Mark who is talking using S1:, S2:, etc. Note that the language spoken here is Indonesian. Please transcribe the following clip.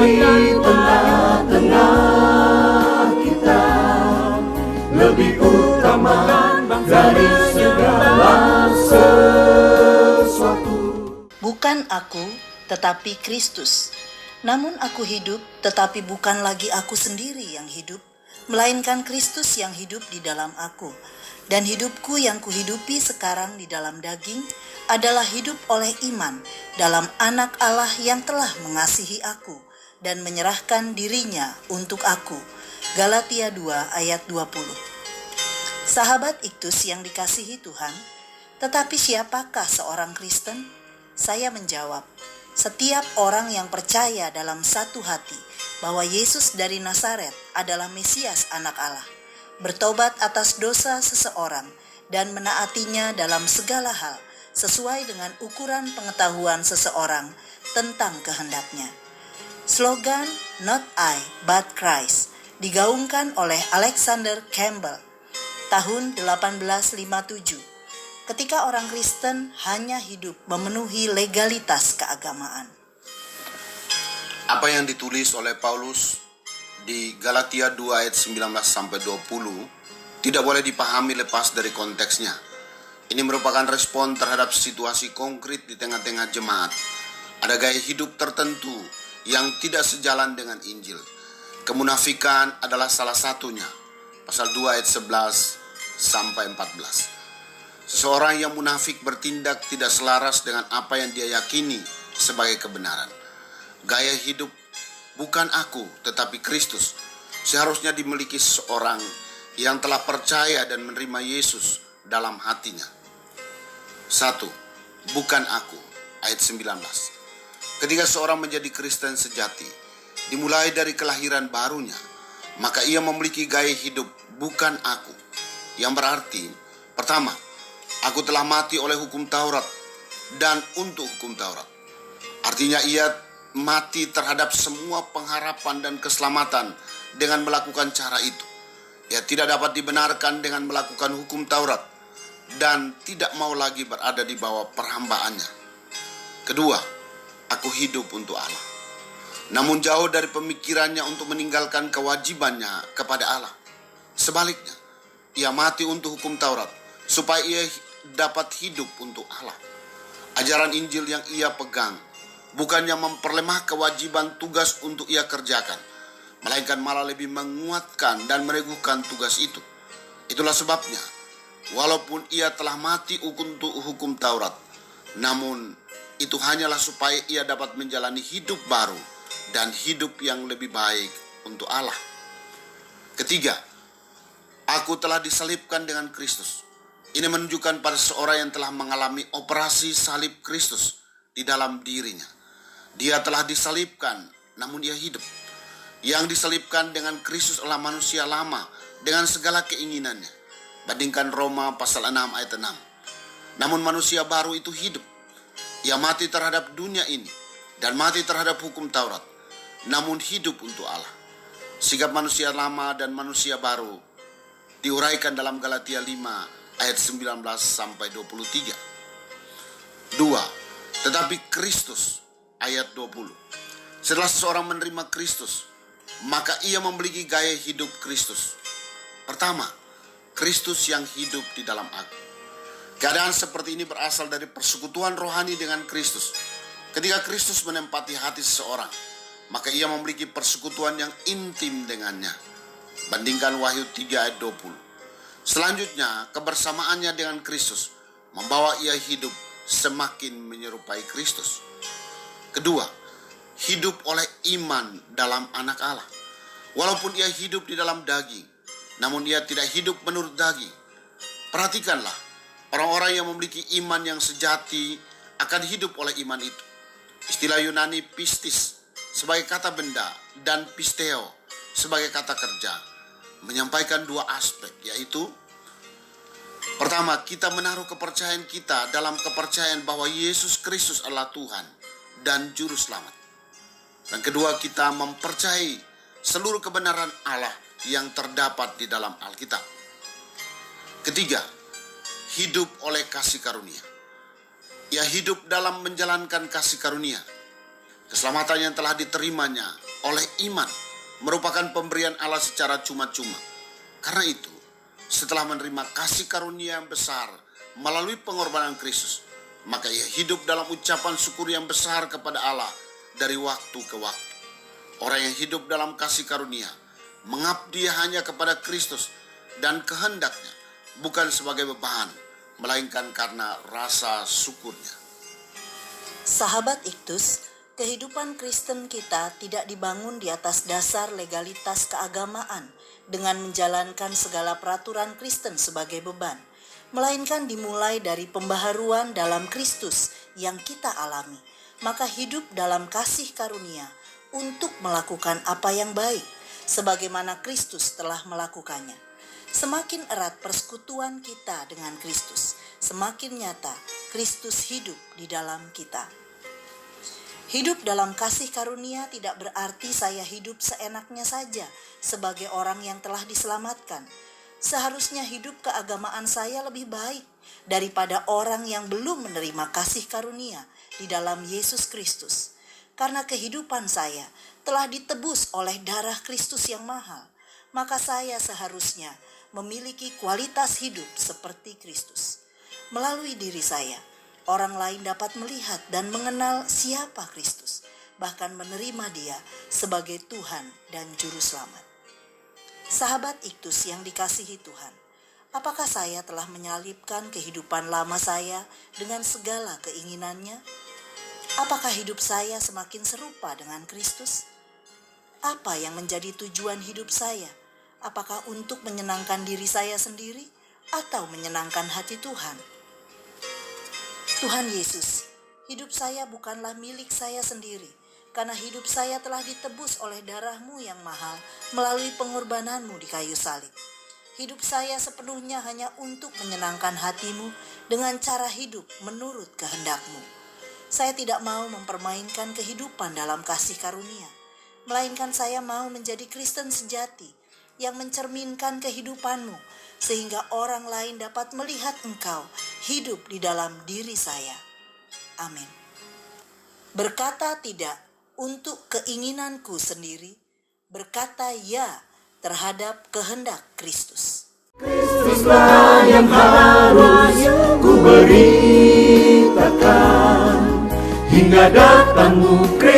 S1: di tengah-tengah kita lebih utama dari segala sesuatu.
S2: Bukan aku, tetapi Kristus. Namun aku hidup, tetapi bukan lagi aku sendiri yang hidup, melainkan Kristus yang hidup di dalam aku. Dan hidupku yang kuhidupi sekarang di dalam daging adalah hidup oleh iman dalam Anak Allah yang telah mengasihi aku dan menyerahkan dirinya untuk aku. Galatia 2 ayat 20. Sahabat Iktus yang dikasihi Tuhan, tetapi siapakah seorang Kristen? Saya menjawab, setiap orang yang percaya dalam satu hati bahwa Yesus dari Nazaret adalah Mesias Anak Allah, bertobat atas dosa seseorang dan menaatinya dalam segala hal sesuai dengan ukuran pengetahuan seseorang tentang kehendaknya. Slogan Not I but Christ digaungkan oleh Alexander Campbell tahun 1857 ketika orang Kristen hanya hidup memenuhi legalitas keagamaan.
S3: Apa yang ditulis oleh Paulus di Galatia 2 ayat 19-20 tidak boleh dipahami lepas dari konteksnya. Ini merupakan respon terhadap situasi konkret di tengah-tengah jemaat. Ada gaya hidup tertentu yang tidak sejalan dengan Injil. Kemunafikan adalah salah satunya. Pasal 2 ayat 11-14. Seseorang yang munafik bertindak tidak selaras dengan apa yang dia yakini sebagai kebenaran. Gaya hidup bukan aku, tetapi Kristus seharusnya dimiliki seorang yang telah percaya dan menerima Yesus dalam hatinya. 1. Bukan aku, ayat 19. Ketika seorang menjadi Kristen sejati, dimulai dari kelahiran barunya, maka ia memiliki gaya hidup bukan aku. Yang berarti, pertama, aku telah mati oleh hukum Taurat dan untuk hukum Taurat. Artinya ia mati terhadap semua pengharapan dan keselamatan dengan melakukan cara itu. Ia tidak dapat dibenarkan dengan melakukan hukum Taurat dan tidak mau lagi berada di bawah perhambaannya. Kedua, aku hidup untuk Allah. Namun jauh dari pemikirannya untuk meninggalkan kewajibannya kepada Allah. Sebaliknya, ia mati untuk hukum Taurat supaya ia dapat hidup untuk Allah. Ajaran Injil yang ia pegang bukannya memperlemah kewajiban tugas untuk ia kerjakan, melainkan malah lebih menguatkan dan meneguhkan tugas itu. Itulah sebabnya, walaupun ia telah mati untuk hukum Taurat, namun itu hanyalah supaya ia dapat menjalani hidup baru dan hidup yang lebih baik untuk Allah. Ketiga, aku telah disalibkan dengan Kristus. Ini menunjukkan pada seorang yang telah mengalami operasi salib Kristus di dalam dirinya. Dia telah disalibkan, namun ia hidup. Yang disalibkan dengan Kristus adalah manusia lama dengan segala keinginannya. Bandingkan Roma pasal 6 ayat 6. Namun manusia baru itu hidup. Ia mati terhadap dunia ini dan mati terhadap hukum Taurat, namun hidup untuk Allah. Sikap manusia lama dan manusia baru diuraikan dalam Galatia 5 ayat 19-23. 2. Tetapi Kristus, ayat 20. Setelah seseorang menerima Kristus, maka ia memiliki gaya hidup Kristus. Pertama, Kristus yang hidup di dalam aku. Keadaan seperti ini berasal dari persekutuan rohani dengan Kristus. Ketika Kristus menempati hati seseorang, maka ia memiliki persekutuan yang intim dengannya. Bandingkan Wahyu 3 ayat 20. Selanjutnya, kebersamaannya dengan Kristus membawa ia hidup semakin menyerupai Kristus. Kedua, hidup oleh iman dalam Anak Allah. Walaupun ia hidup di dalam daging, namun ia tidak hidup menurut daging. Perhatikanlah, orang-orang yang memiliki iman yang sejati akan hidup oleh iman itu. Istilah Yunani pistis sebagai kata benda dan pisteo sebagai kata kerja menyampaikan dua aspek, yaitu pertama, kita menaruh kepercayaan kita dalam kepercayaan bahwa Yesus Kristus adalah Tuhan dan Juru Selamat. Dan kedua, kita mempercayai seluruh kebenaran Allah yang terdapat di dalam Alkitab. Ketiga, hidup oleh kasih karunia. Ia hidup dalam menjalankan kasih karunia. Keselamatan yang telah diterimanya oleh iman merupakan pemberian Allah secara cuma-cuma. Karena itu, setelah menerima kasih karunia yang besar melalui pengorbanan Kristus, maka ia hidup dalam ucapan syukur yang besar kepada Allah dari waktu ke waktu. Orang yang hidup dalam kasih karunia mengabdi hanya kepada Kristus dan kehendaknya, bukan sebagai beban, melainkan karena rasa syukurnya.
S2: Sahabat Iktus, kehidupan Kristen kita tidak dibangun di atas dasar legalitas keagamaan dengan menjalankan segala peraturan Kristen sebagai beban, melainkan dimulai dari pembaharuan dalam Kristus yang kita alami. Maka hidup dalam kasih karunia untuk melakukan apa yang baik, sebagaimana Kristus telah melakukannya. Semakin erat persekutuan kita dengan Kristus, semakin nyata Kristus hidup di dalam kita. Hidup dalam kasih karunia tidak berarti saya hidup seenaknya saja sebagai orang yang telah diselamatkan. Seharusnya hidup keagamaan saya lebih baik daripada orang yang belum menerima kasih karunia di dalam Yesus Kristus. Karena kehidupan saya telah ditebus oleh darah Kristus yang mahal, maka saya seharusnya memiliki kualitas hidup seperti Kristus. Melalui diri saya, orang lain dapat melihat dan mengenal siapa Kristus, bahkan menerima Dia sebagai Tuhan dan Juru Selamat. Sahabat Iktus yang dikasihi Tuhan, apakah saya telah menyalibkan kehidupan lama saya dengan segala keinginannya? Apakah hidup saya semakin serupa dengan Kristus? Apa yang menjadi tujuan hidup saya? Apakah untuk menyenangkan diri saya sendiri atau menyenangkan hati Tuhan? Tuhan Yesus, hidup saya bukanlah milik saya sendiri, karena hidup saya telah ditebus oleh darah-Mu yang mahal melalui pengorbanan-Mu di kayu salib. Hidup saya sepenuhnya hanya untuk menyenangkan hati-Mu dengan cara hidup menurut kehendak-Mu. Saya tidak mau mempermainkan kehidupan dalam kasih karunia, melainkan saya mau menjadi Kristen sejati yang mencerminkan kehidupan-Mu, sehingga orang lain dapat melihat Engkau hidup di dalam diri saya. Amin. Berkata tidak untuk keinginanku sendiri, berkata ya terhadap kehendak Kristus.
S1: Kristuslah yang harus ku beritakan hingga datangmu Kristus.